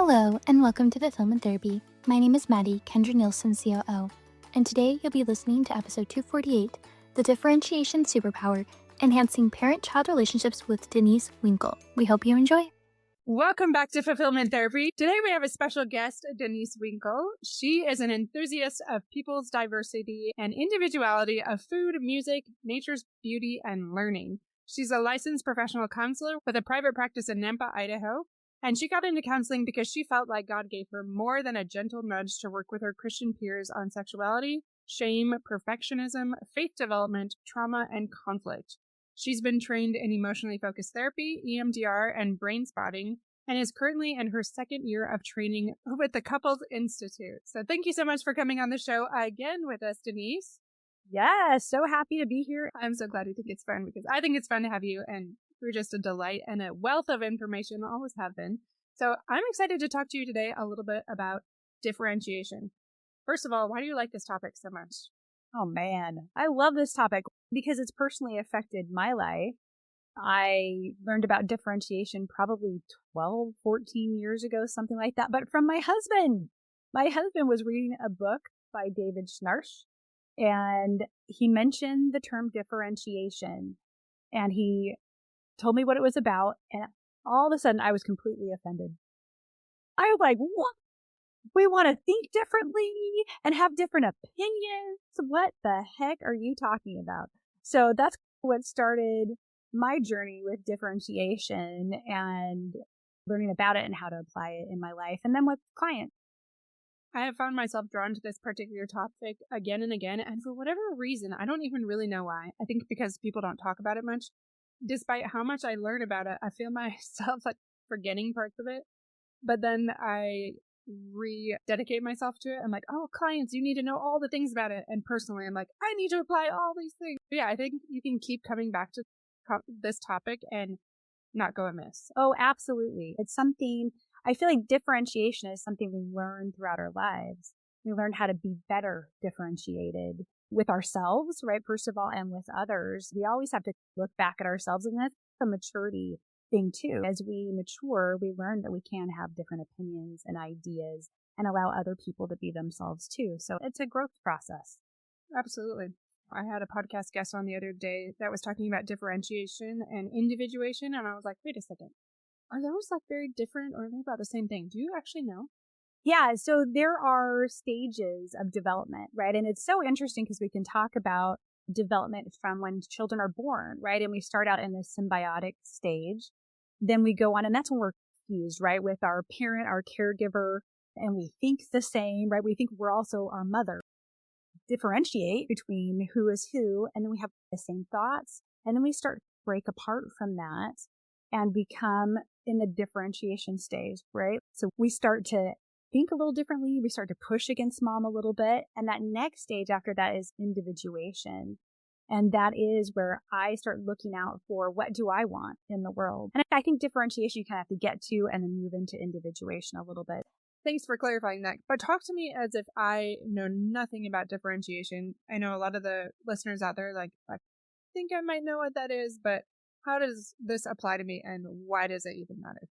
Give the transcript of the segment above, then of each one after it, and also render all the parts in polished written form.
Hello, and welcome to Fulfillment Therapy. My name is Maddie, Kendra Nielsen, COO, and today you'll be listening to episode 248, The Differentiation Superpower, Enhancing Parent-Child Relationships with Denise Winkel. We hope you enjoy. Welcome back to Fulfillment Therapy. Today we have a special guest, Denise Winkel. She is an enthusiast of people's diversity and individuality of food, music, nature's beauty, and learning. She's a licensed professional counselor with a private practice in Nampa, Idaho. And she got into counseling because she felt like God gave her more than a gentle nudge to work with her Christian peers on sexuality, shame, perfectionism, faith development, trauma, and conflict. She's been trained in emotionally focused therapy, EMDR, and brain spotting, and is currently in her second year of training with the Couples Institute. So thank you so much for coming on the show again with us, Denise. Yes, so happy to be here. I'm so glad you think it's fun because I think it's fun to have you, and you're just a delight and a wealth of information, always have been. So I'm excited to talk to you today a little bit about differentiation. First of all, why do you like this topic so much? Oh man, I love this topic because it's personally affected my life. I learned about differentiation probably 12, 14 years ago, something like that, but from my husband. My husband was reading a book by David Schnarch, and he mentioned the term differentiation, and he told me what it was about, and all of a sudden I was completely offended. I was like, what? We want to think differently and have different opinions? What the heck are you talking about? So that's what started my journey with differentiation and learning about it and how to apply it in my life, and then with clients. I have found myself drawn to this particular topic again and again, and for whatever reason, I don't even really know why. I think because people don't talk about it much. Despite how much I learn about it, I feel myself like forgetting parts of it. But then I rededicate myself to it. I'm like, oh, clients, you need to know all the things about it. And personally, I'm like, I need to apply all these things. But yeah, I think you can keep coming back to this topic and not go amiss. Oh, absolutely. It's something, I feel like differentiation is something we learn throughout our lives. We learn how to be better differentiated with ourselves, right? First of all, and with others. We always have to look back at ourselves, and that's a maturity thing too. As we mature, we learn that we can have different opinions and ideas and allow other people to be themselves too. So it's a growth process. Absolutely. I had a podcast guest on the other day that was talking about differentiation and individuation, and I was like, wait a second. Are those like very different, or are they about the same thing? Do you actually know? Yeah, so there are stages of development, right? And it's so interesting because we can talk about development from when children are born, right? And we start out in the symbiotic stage. Then we go on, and that's when we're confused, right? With our parent, our caregiver, and we think the same, right? We think we're also our mother. Differentiate between who is who, and then we have the same thoughts. And then we start to break apart from that and become in the differentiation stage, right? So we start to think a little differently. We start to push against mom a little bit. And that next stage after that is individuation. And that is where I start looking out for what do I want in the world. And I think differentiation you kind of have to get to and then move into individuation a little bit. Thanks for clarifying that. But talk to me as if I know nothing about differentiation. I know a lot of the listeners out there, like, I think I might know what that is, but how does this apply to me and why does it even matter?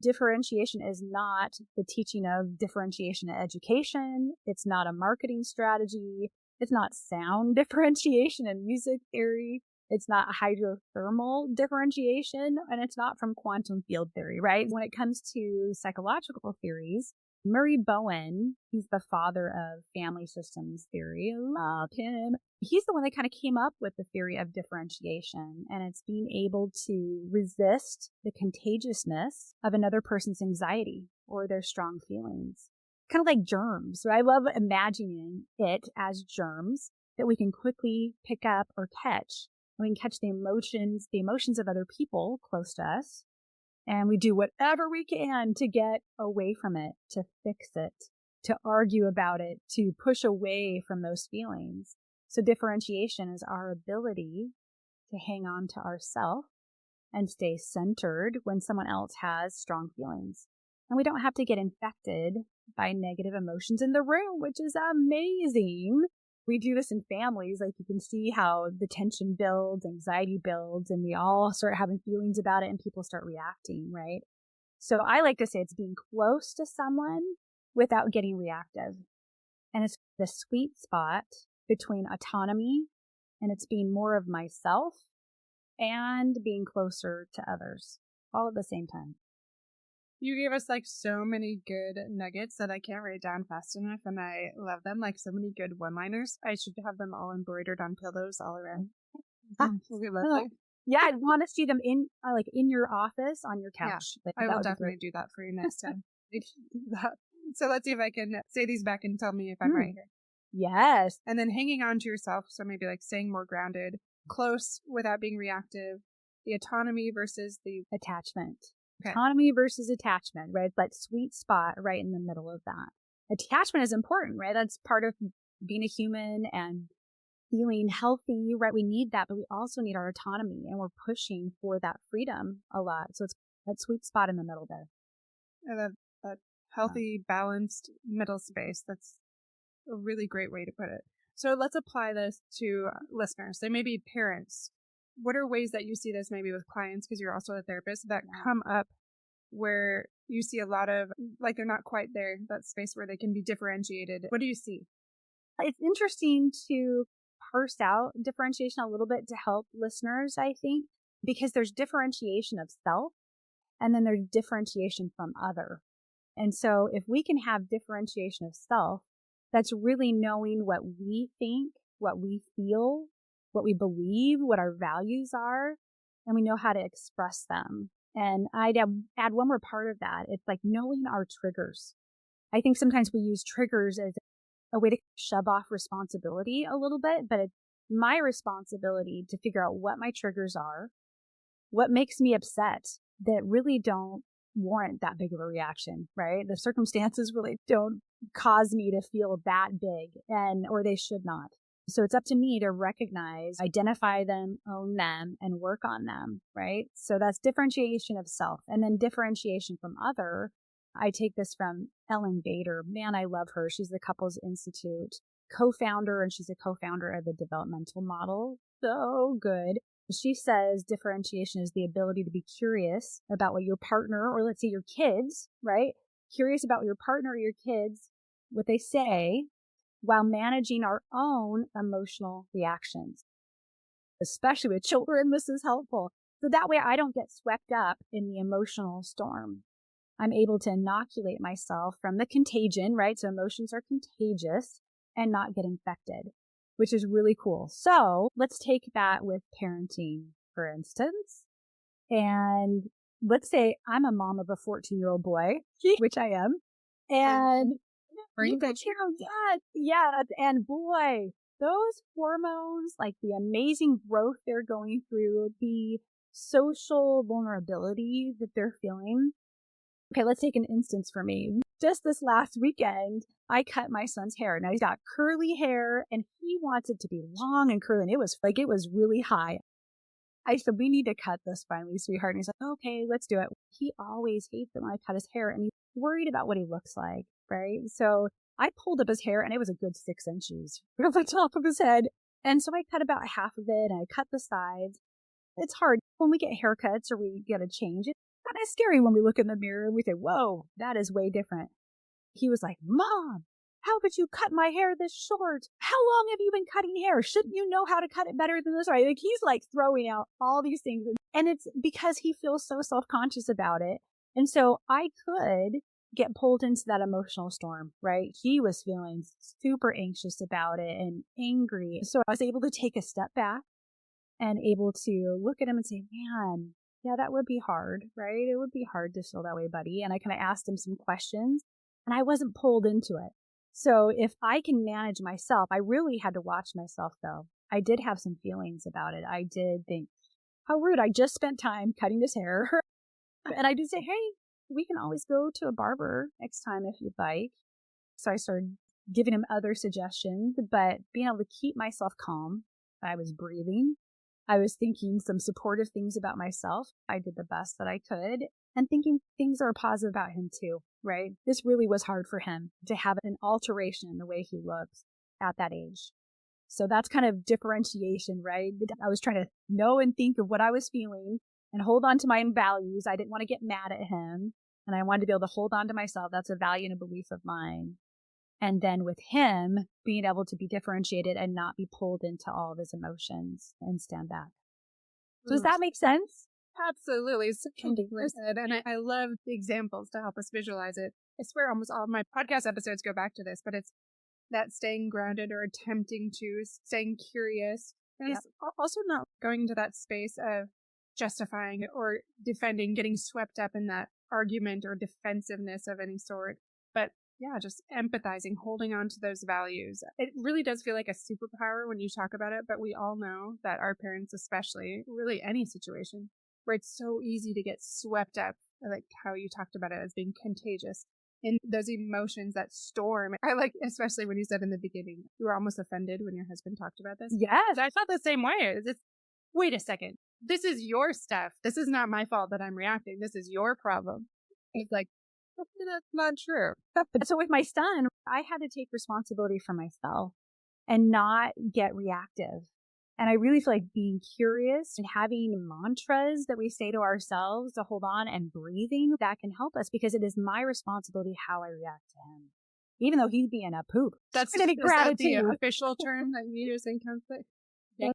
Differentiation is not the teaching of differentiation in education. It's not a marketing strategy. It's not sound differentiation in music theory. It's not hydrothermal differentiation, and it's not from quantum field theory, right? When it comes to psychological theories, Murray Bowen, he's the father of family systems theory. I love him. He's the one that kind of came up with the theory of differentiation, and it's being able to resist the contagiousness of another person's anxiety or their strong feelings. Kind of like germs. So I love imagining it as germs that we can quickly pick up or catch. We can catch the emotions of other people close to us. And we do whatever we can to get away from it, to fix it, to argue about it, to push away from those feelings. So differentiation is our ability to hang on to ourself and stay centered when someone else has strong feelings. And we don't have to get infected by negative emotions in the room, which is amazing. We do this in families. Like, you can see how the tension builds, anxiety builds, and we all start having feelings about it and people start reacting, right? So I like to say it's being close to someone without getting reactive. And it's the sweet spot between autonomy and it's being more of myself and being closer to others all at the same time. You gave us like so many good nuggets that I can't write down fast enough, and I love them. Like so many good one-liners. I should have them all embroidered on pillows all around. We love them. Yeah, I'd want to see them in your office on your couch. Yeah, I will definitely do that for you next time. So let's see if I can say these back and tell me if I'm right here. Yes. And then hanging on to yourself. So maybe like staying more grounded, close without being reactive, the autonomy versus the attachment. Okay. Autonomy versus attachment, right? That sweet spot right in the middle of that. Attachment is important, right? That's part of being a human and feeling healthy, right? We need that, but we also need our autonomy, and we're pushing for that freedom a lot. So it's that sweet spot in the middle there. That healthy, balanced middle space. That's a really great way to put it. So let's apply this to listeners. They may be parents. What are ways that you see this maybe with clients, because you're also a therapist, that come up where you see a lot of, like, they're not quite there, that space where they can be differentiated? What do you see? It's interesting to parse out differentiation a little bit to help listeners, I think, because there's differentiation of self and then there's differentiation from other. And so if we can have differentiation of self, that's really knowing what we think, what we feel, what we believe, what our values are, and we know how to express them. And I'd add one more part of that. It's like knowing our triggers. I think sometimes we use triggers as a way to shove off responsibility a little bit, but it's my responsibility to figure out what my triggers are, what makes me upset that really don't warrant that big of a reaction, right? The circumstances really don't cause me to feel that big, or they should not. So it's up to me to recognize, identify them, own them, and work on them, right? So that's differentiation of self. And then differentiation from other. I take this from Ellen Bader. Man, I love her. She's the Couples Institute co-founder, and she's a co-founder of the developmental model. So good. She says differentiation is the ability to be curious about what your partner, or let's say your kids, right? Curious about what your partner or your kids, what they say, while managing our own emotional reactions. Especially with children, this is helpful. So that way I don't get swept up in the emotional storm. I'm able to inoculate myself from the contagion, right? So emotions are contagious, and not get infected, which is really cool. So let's take that with parenting, for instance. And let's say I'm a mom of a 14-year-old boy, which I am. And yeah. And boy, those hormones, like the amazing growth they're going through, the social vulnerability that they're feeling. Okay, let's take an instance for me. Just this last weekend, I cut my son's hair. Now he's got curly hair and he wants it to be long and curly. And it was really high. I said, we need to cut this finally, sweetheart. And he's like, okay, let's do it. He always hates it when I cut his hair and he's worried about what he looks like, right? So I pulled up his hair and it was a good 6 inches from the top of his head. And so I cut about half of it and I cut the sides. It's hard when we get haircuts or we get a change. It's kind of scary when we look in the mirror and we say, whoa, that is way different. He was like, Mom, how could you cut my hair this short? How long have you been cutting hair? Shouldn't you know how to cut it better than this? Right? Like he's like throwing out all these things. And it's because he feels so self-conscious about it. And so I could get pulled into that emotional storm, right? He was feeling super anxious about it and angry. So I was able to take a step back and able to look at him and say, man, yeah, that would be hard, right? It would be hard to feel that way, buddy. And I kind of asked him some questions and I wasn't pulled into it. So if I can manage myself, I really had to watch myself though. I did have some feelings about it. I did think, how rude. I just spent time cutting his hair. And I did say, hey, we can always go to a barber next time if you'd like. So I started giving him other suggestions, but being able to keep myself calm. I was breathing. I was thinking some supportive things about myself. I did the best that I could and thinking things are positive about him too, right? This really was hard for him to have an alteration in the way he looks at that age. So that's kind of differentiation, right? I was trying to know and think of what I was feeling and hold on to my own values. I didn't want to get mad at him. And I wanted to be able to hold on to myself. That's a value and a belief of mine. And then with him, being able to be differentiated and not be pulled into all of his emotions and stand back. So does that make sense? Absolutely. So good. And I love the examples to help us visualize it. I swear almost all of my podcast episodes go back to this, but it's that staying grounded or attempting to, staying curious. And it's also not going into that space of justifying or defending, getting swept up in that argument or defensiveness of any sort. But just empathizing, holding on to those values. It really does feel like a superpower when you talk about it, but we all know that our parents, especially, really any situation, where it's so easy to get swept up, like how you talked about it as being contagious, in those emotions, that storm. I like, especially when you said in the beginning, you were almost offended when your husband talked about this. Yes. I felt the same way. It's, wait a second. This is your stuff. This is not my fault that I'm reacting. This is your problem. It's like, that's not true. So with my son, I had to take responsibility for myself and not get reactive. And I really feel like being curious and having mantras that we say to ourselves to hold on and breathing, that can help us, because it is my responsibility how I react to him. Even though he's being a poop. That's gratitude. The official term that you use in counseling. Yeah.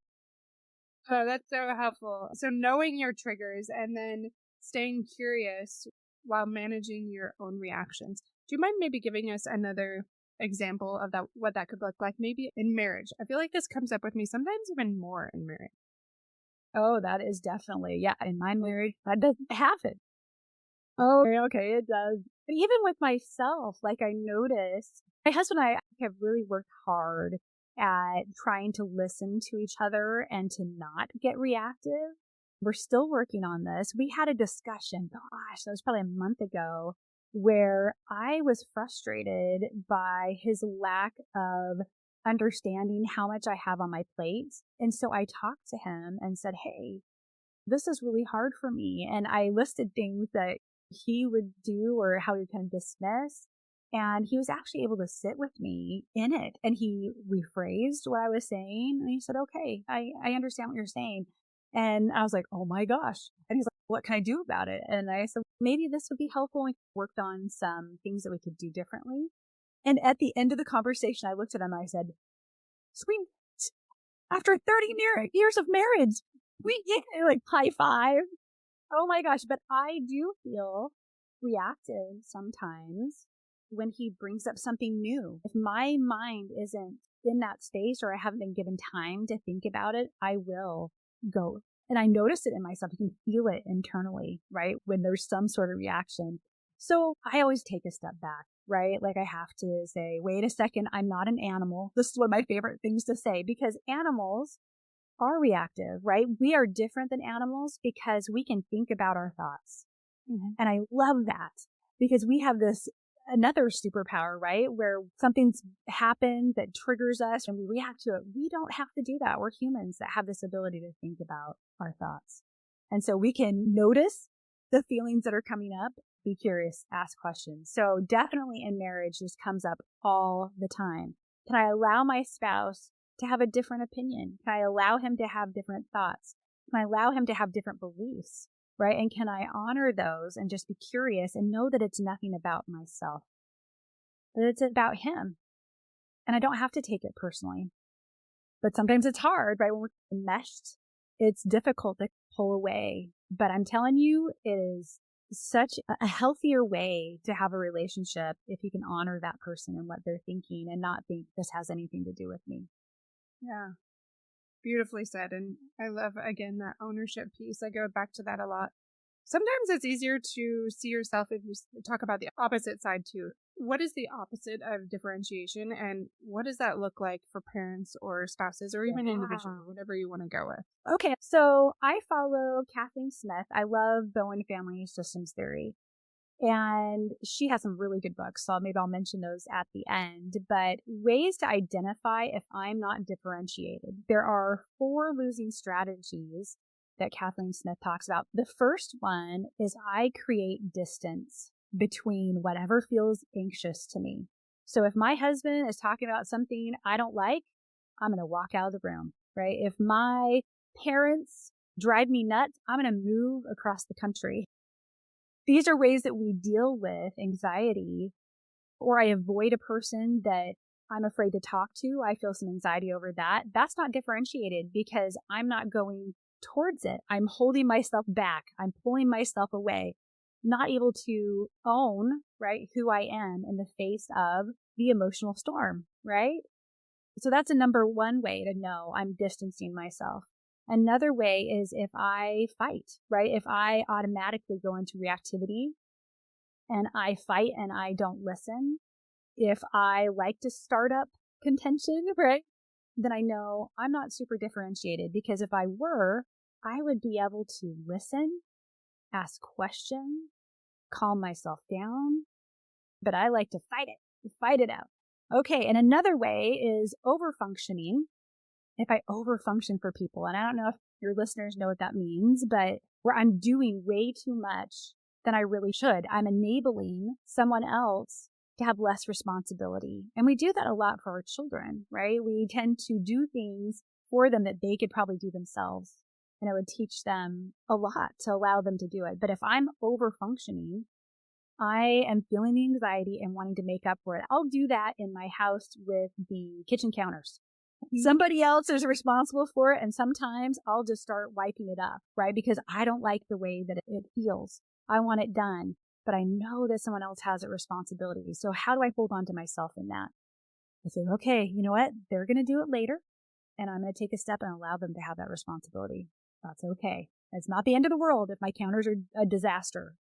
Oh, that's so helpful. So knowing your triggers and then staying curious while managing your own reactions. Do you mind maybe giving us another example of that, what that could look like maybe in marriage? I feel like this comes up with me sometimes even more in marriage. Oh, that is definitely, in my marriage, that doesn't happen. Oh, okay, it does. But even with myself, like I noticed, my husband and I have really worked hard at trying to listen to each other and to not get reactive. We're still working on this. We had a discussion, that was probably a month ago, where I was frustrated by his lack of understanding how much I have on my plate. And so I talked to him and said, hey, this is really hard for me. And I listed things that he would do or how he would kind of dismiss. And he was actually able to sit with me in it. And he rephrased what I was saying. And he said, okay, I understand what you're saying. And I was like, oh my gosh. And he's like, what can I do about it? And I said, maybe this would be helpful. We worked on some things that we could do differently. And at the end of the conversation, I looked at him and I said, sweet, after 30 years of marriage, we like high five. Oh my gosh. But I do feel reactive sometimes when he brings up something new. If my mind isn't in that space or I haven't been given time to think about it, I will go. And I notice it in myself. You can feel it internally, right? When there's some sort of reaction. So I always take a step back, right? Like I have to say, wait a second, I'm not an animal. This is one of my favorite things to say, because animals are reactive, right? We are different than animals because we can think about our thoughts. Mm-hmm. And I love that because we have this another superpower, right? Where something's happened that triggers us and we react to it. We don't have to do that. We're humans that have this ability to think about our thoughts. And so we can notice the feelings that are coming up, be curious, ask questions. So definitely in marriage, this comes up all the time. Can I allow my spouse to have a different opinion? Can I allow him to have different thoughts? Can I allow him to have different beliefs? Right? And can I honor those and just be curious and know that it's nothing about myself, that it's about him. And I don't have to take it personally. But sometimes it's hard, right? When we're enmeshed, it's difficult to pull away. But I'm telling you, it is such a healthier way to have a relationship if you can honor that person and what they're thinking and not think this has anything to do with me. Yeah. Beautifully said. And I love, again, that ownership piece. I go back to that a lot. Sometimes it's easier to see yourself if you talk about the opposite side too. What is the opposite of differentiation? And what does that look like for parents or spouses or even individuals, whatever you want to go with? Okay. So I follow Kathleen Smith. I love Bowen Family Systems Theory. And she has some really good books, so maybe I'll mention those at the end. But ways to identify if I'm not differentiated. There are 4 losing strategies that Kathleen Smith talks about. The first one is I create distance between whatever feels anxious to me. So if my husband is talking about something I don't like, I'm going to walk out of the room, right? If my parents drive me nuts, I'm going to move across the country. These are ways that we deal with anxiety, or I avoid a person that I'm afraid to talk to. I feel some anxiety over that. That's not differentiated because I'm not going towards it. I'm holding myself back. I'm pulling myself away, not able to own, right, who I am in the face of the emotional storm, right? So that's a number one way to know I'm distancing myself. Another way is if I fight, right? If I automatically go into reactivity and I fight and I don't listen, if I like to start up contention, right? Then I know I'm not super differentiated, because if I were, I would be able to listen, ask questions, calm myself down, but I like to fight it out. Okay, and another way is overfunctioning. If I overfunction for people, and I don't know if your listeners know what that means, but where I'm doing way too much than I really should. I'm enabling someone else to have less responsibility. And we do that a lot for our children, right? We tend to do things for them that they could probably do themselves. And I would teach them a lot to allow them to do it. But if I'm overfunctioning, I am feeling the anxiety and wanting to make up for it. I'll do that in my house with the kitchen counters. Somebody else is responsible for it, and sometimes I'll just start wiping it up, right? Because I don't like the way that it feels. I want it done, but I know that someone else has a responsibility. So how do I hold on to myself in that? I say, okay, you know what? They're going to do it later, and I'm going to take a step and allow them to have that responsibility. That's okay. It's not the end of the world if my counters are a disaster.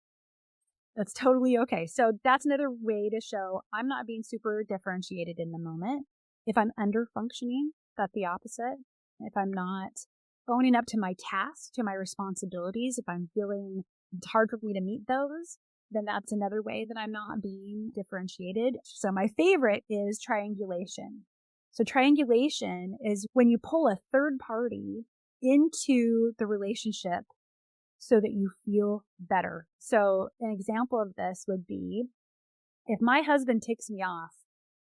That's totally okay. So that's another way to show I'm not being super differentiated in the moment. If I'm under functioning, that's the opposite. If I'm not owning up to my tasks, to my responsibilities, if I'm feeling it's hard for me to meet those, then that's another way that I'm not being differentiated. So my favorite is triangulation. So triangulation is when you pull a third party into the relationship so that you feel better. So an example of this would be if my husband ticks me off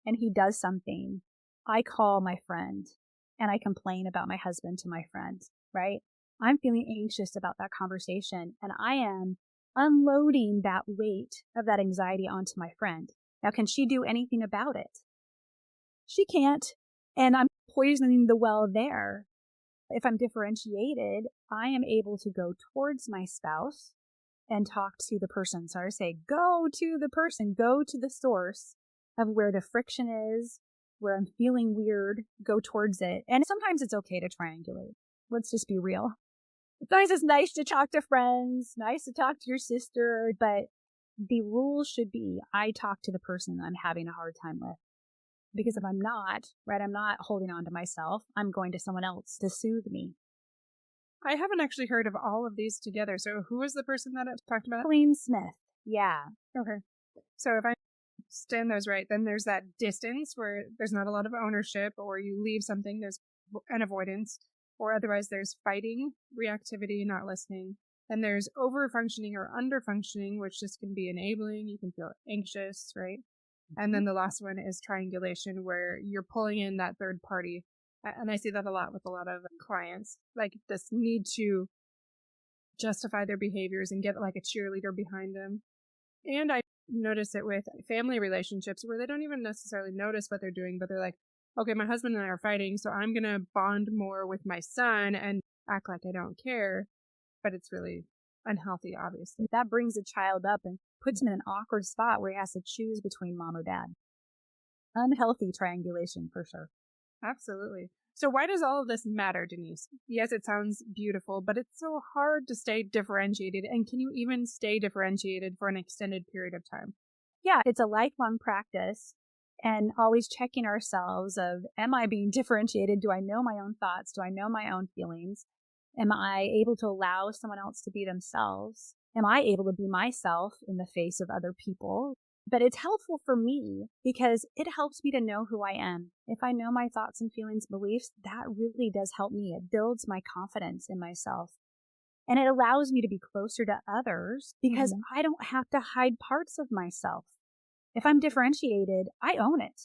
and he does something, I call my friend and I complain about my husband to my friend, right? I'm feeling anxious about that conversation and I am unloading that weight of that anxiety onto my friend. Now, can she do anything about it? She can't. And I'm poisoning the well there. If I'm differentiated, I am able to go towards my spouse and talk to the person. So I say, go to the person, go to the source of where the friction is, where I'm feeling weird, go towards it. And sometimes it's okay to triangulate. Let's just be real. Sometimes it's nice to talk to friends, nice to talk to your sister, but the rule should be I talk to the person I'm having a hard time with. Because if I'm not, right, I'm not holding on to myself, I'm going to someone else to soothe me. I haven't actually heard of all of these together. So who was the person that talked about it? Colleen Smith. Yeah. Okay. So if I understand those right, then there's that distance where there's not a lot of ownership, or you leave something, there's an avoidance, or otherwise there's fighting, reactivity, not listening. Then there's over-functioning or under-functioning, which just can be enabling. You can feel anxious, right? And then the last one is triangulation, where you're pulling in that third party. And I see that a lot with a lot of clients, like this need to justify their behaviors and get like a cheerleader behind them. And I notice it with family relationships where they don't even necessarily notice what they're doing, but they're like, okay, my husband and I are fighting, so I'm going to bond more with my son and act like I don't care. But it's really unhealthy, obviously. That brings a child up and puts him in an awkward spot where he has to choose between mom or dad. Unhealthy triangulation for sure. Absolutely. So why does all of this matter, Denise? Yes, it sounds beautiful, but it's so hard to stay differentiated. And can you even stay differentiated for an extended period of time? Yeah, it's a lifelong practice, and always checking ourselves of, am I being differentiated? Do I know my own thoughts? Do I know my own feelings? Am I able to allow someone else to be themselves? Am I able to be myself in the face of other people? But it's helpful for me because it helps me to know who I am. If I know my thoughts and feelings, beliefs, that really does help me. It builds my confidence in myself. And it allows me to be closer to others because I don't have to hide parts of myself. If I'm differentiated, I own it.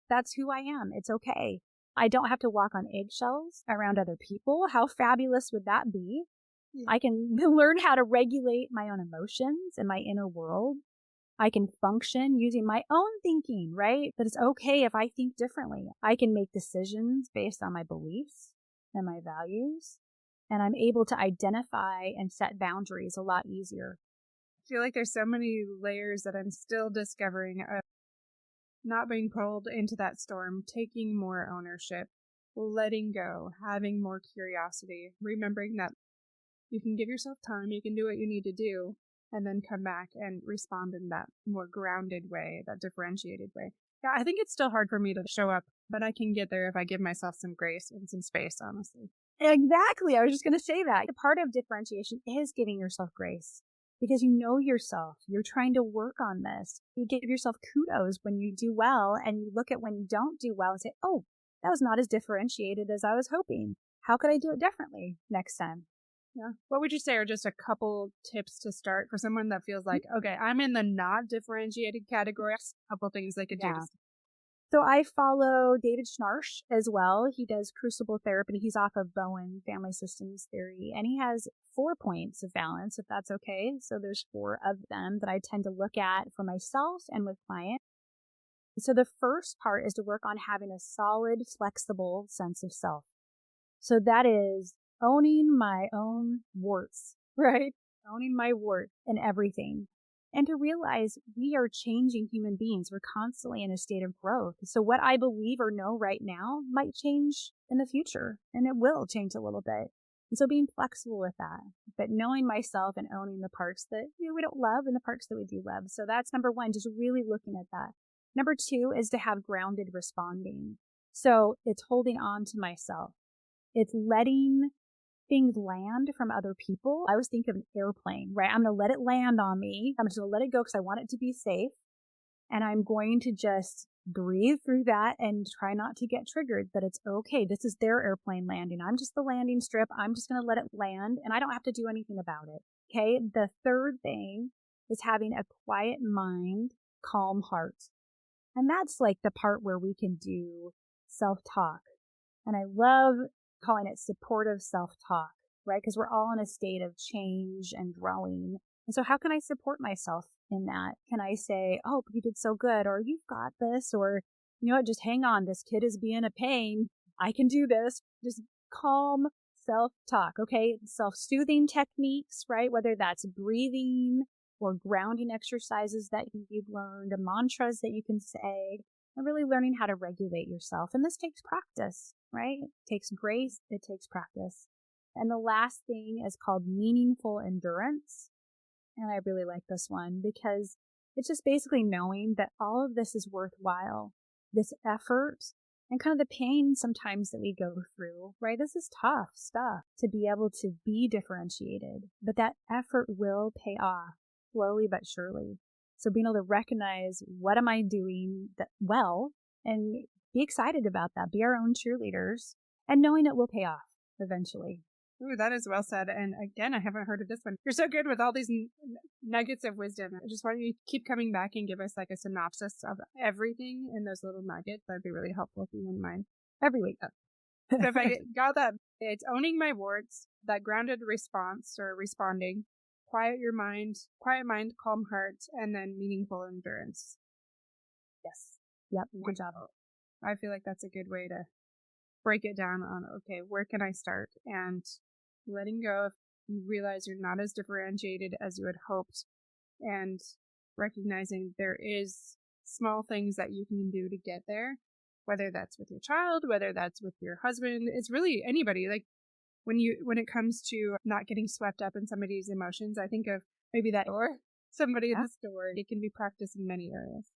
That's who I am. It's okay. I don't have to walk on eggshells around other people. How fabulous would that be? I can learn how to regulate my own emotions and my inner world. I can function using my own thinking, right? That it's okay if I think differently. I can make decisions based on my beliefs and my values. And I'm able to identify and set boundaries a lot easier. I feel like there's so many layers that I'm still discovering of not being pulled into that storm, taking more ownership, letting go, having more curiosity, remembering that you can give yourself time, you can do what you need to do, and then come back and respond in that more grounded way, that differentiated way. Yeah, I think it's still hard for me to show up, but I can get there if I give myself some grace and some space, honestly. Exactly. I was just going to say that. Part of differentiation is giving yourself grace because you know yourself. You're trying to work on this. You give yourself kudos when you do well, and you look at when you don't do well and say, oh, that was not as differentiated as I was hoping. How could I do it differently next time? Yeah. What would you say are just a couple tips to start for someone that feels like, okay, I'm in the not differentiated category? A couple things they could do. So I follow David Schnarch as well. He does crucible therapy. He's off of Bowen Family Systems Theory, and he has 4 points of balance, if that's okay. So there's 4 of them that I tend to look at for myself and with clients. So the first part is to work on having a solid, flexible sense of self. So that is owning my own warts, right? Owning my wart in everything. And to realize we are changing human beings. We're constantly in a state of growth. So what I believe or know right now might change in the future, and it will change a little bit. And so being flexible with that, but knowing myself and owning the parts that we don't love and the parts that we do love. So that's number 1, just really looking at that. Number 2 is to have grounded responding. So it's holding on to myself. It's letting things land from other people. I always think of an airplane, right? I'm going to let it land on me. I'm just going to let it go because I want it to be safe. And I'm going to just breathe through that and try not to get triggered, that it's okay. This is their airplane landing. I'm just the landing strip. I'm just going to let it land and I don't have to do anything about it. Okay. The third thing is having a quiet mind, calm heart. And that's like the part where we can do self-talk. And I love calling it supportive self-talk, right? Because we're all in a state of change and growing. And so how can I support myself in that? Can I say, oh, you did so good, or you've got this, or you know what, just hang on, this kid is being a pain. I can do this. Just calm self-talk, okay? Self-soothing techniques, right? Whether that's breathing or grounding exercises that you've learned, mantras that you can say, and really learning how to regulate yourself. And this takes practice, right? It takes grace. It takes practice. And the last thing is called meaningful endurance. And I really like this one because it's just basically knowing that all of this is worthwhile. This effort and kind of the pain sometimes that we go through, right? This is tough stuff to be able to be differentiated, but that effort will pay off slowly but surely. So being able to recognize what am I doing well and be excited about that, be our own cheerleaders, and knowing it will pay off eventually. Ooh, that is well said. And again, I haven't heard of this one. You're so good with all these nuggets of wisdom. I just want you to keep coming back and give us like a synopsis of everything in those little nuggets. That'd be really helpful if you wouldn't mind. Every week. So if I got that, it's owning my warts, that grounded response or responding, quiet mind, calm heart, and then meaningful endurance. Yes. Yep. Good job. I feel like that's a good way to break it down on, okay, where can I start? And letting go if you realize you're not as differentiated as you had hoped, and recognizing there is small things that you can do to get there, whether that's with your child, whether that's with your husband. It's really anybody. Like when it comes to not getting swept up in somebody's emotions, I think of maybe that or somebody in the store. It can be practiced in many areas.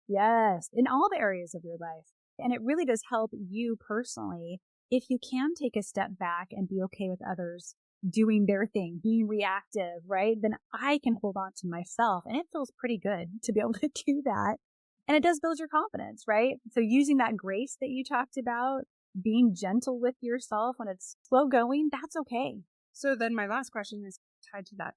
Yes, in all the areas of your life. And it really does help you personally if you can take a step back and be okay with others doing their thing, being reactive, right? Then I can hold on to myself. And it feels pretty good to be able to do that. And it does build your confidence, right? So using that grace that you talked about, being gentle with yourself when it's slow going, that's okay. So then my last question is tied to that.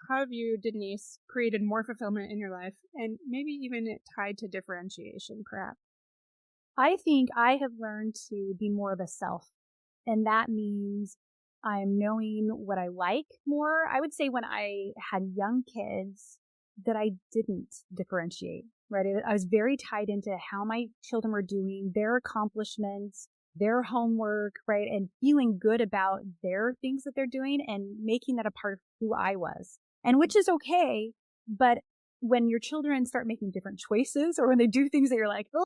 How have you, Denise, created more fulfillment in your life, and maybe even it tied to differentiation, perhaps? I think I have learned to be more of a self. And that means I'm knowing what I like more. I would say when I had young kids that I didn't differentiate, right? I was very tied into how my children were doing, their accomplishments, their homework, right? And feeling good about their things that they're doing and making that a part of who I was. And which is okay. But when your children start making different choices or when they do things that you're like, oh,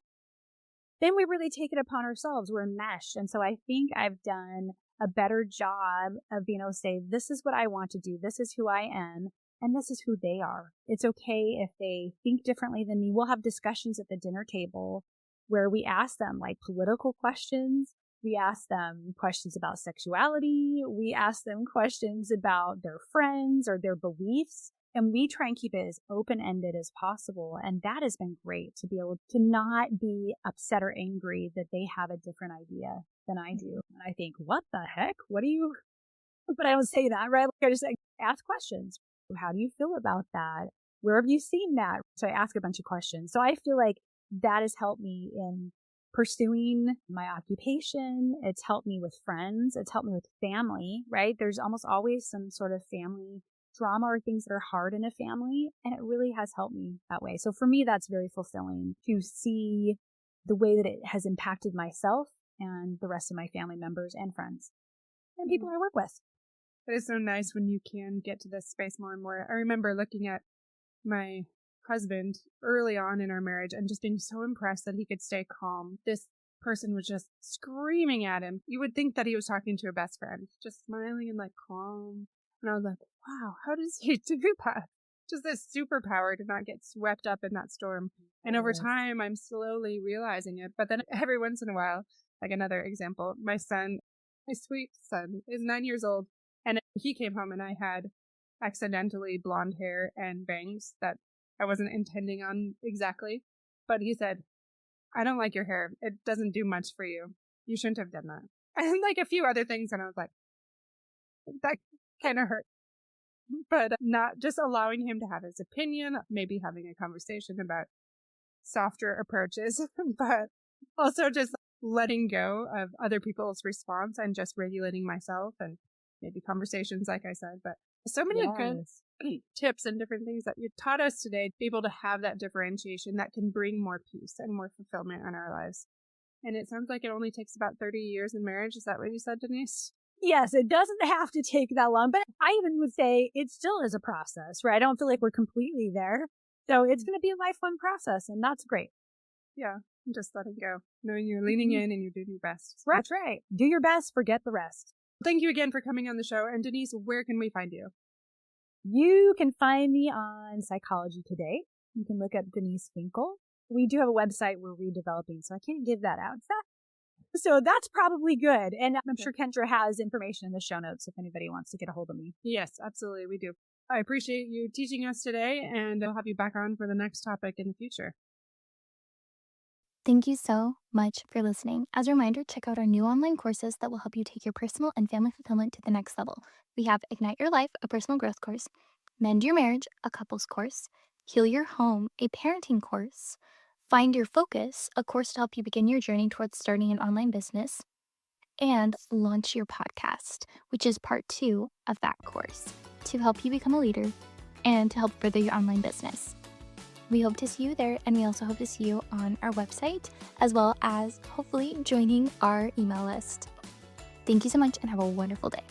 then we really take it upon ourselves. We're enmeshed. And so I think I've done a better job of being able to say, this is what I want to do. This is who I am. And this is who they are. It's okay if they think differently than me. We'll have discussions at the dinner table where we ask them like political questions. We ask them questions about sexuality. We ask them questions about their friends or their beliefs. And we try and keep it as open-ended as possible. And that has been great to be able to not be upset or angry that they have a different idea than I do. And I think, what the heck? What do you, but I don't say that, right? Like I just ask questions. How do you feel about that? Where have you seen that? So I ask a bunch of questions. So I feel like that has helped me in pursuing my occupation. It's helped me with friends. It's helped me with family, right? There's almost always some sort of family drama or things that are hard in a family. And it really has helped me that way. So for me, that's very fulfilling to see the way that it has impacted myself and the rest of my family members and friends and people I work with. It is so nice when you can get to this space more and more. I remember looking at my husband early on in our marriage and just being so impressed that he could stay calm. This person was just screaming at him. You would think that he was talking to a best friend, just smiling and like calm. And I was like, wow, how does he do that? Just this superpower to not get swept up in that storm. And over time, I'm slowly realizing it. But then every once in a while, like another example, my son, my sweet son, is 9 years old. And he came home and I had accidentally blonde hair and bangs that I wasn't intending on exactly. But he said, I don't like your hair. It doesn't do much for you. You shouldn't have done that. And like a few other things. And I was like, that kind of hurt. But not just allowing him to have his opinion, maybe having a conversation about softer approaches, but also just letting go of other people's response and just regulating myself and maybe conversations, like I said. But so many good tips and different things that you taught us today to be able to have that differentiation that can bring more peace and more fulfillment in our lives. And it sounds like it only takes about 30 years in marriage. Is that what you said, Denise? Yes, it doesn't have to take that long, but I even would say it still is a process, right? I don't feel like we're completely there. So it's going to be a lifelong process, and that's great. Yeah, just letting go, knowing you're leaning in and you're doing your best. Right. That's right. Do your best, forget the rest. Thank you again for coming on the show. And Denise, where can we find you? You can find me on Psychology Today. You can look up Denise Winkel. We do have a website we're redeveloping, so I can't give that out. So that's probably good. And I'm sure Kendra has information in the show notes if anybody wants to get a hold of me. Yes, absolutely. We do. I appreciate you teaching us today, and I'll have you back on for the next topic in the future. Thank you so much for listening. As a reminder, check out our new online courses that will help you take your personal and family fulfillment to the next level. We have Ignite Your Life, a personal growth course, Mend Your Marriage, a couples course, Heal Your Home, a parenting course, Find Your Focus, a course to help you begin your journey towards starting an online business, and Launch Your Podcast, which is part 2 of that course, to help you become a leader and to help further your online business. We hope to see you there, and we also hope to see you on our website, as well as hopefully joining our email list. Thank you so much and have a wonderful day.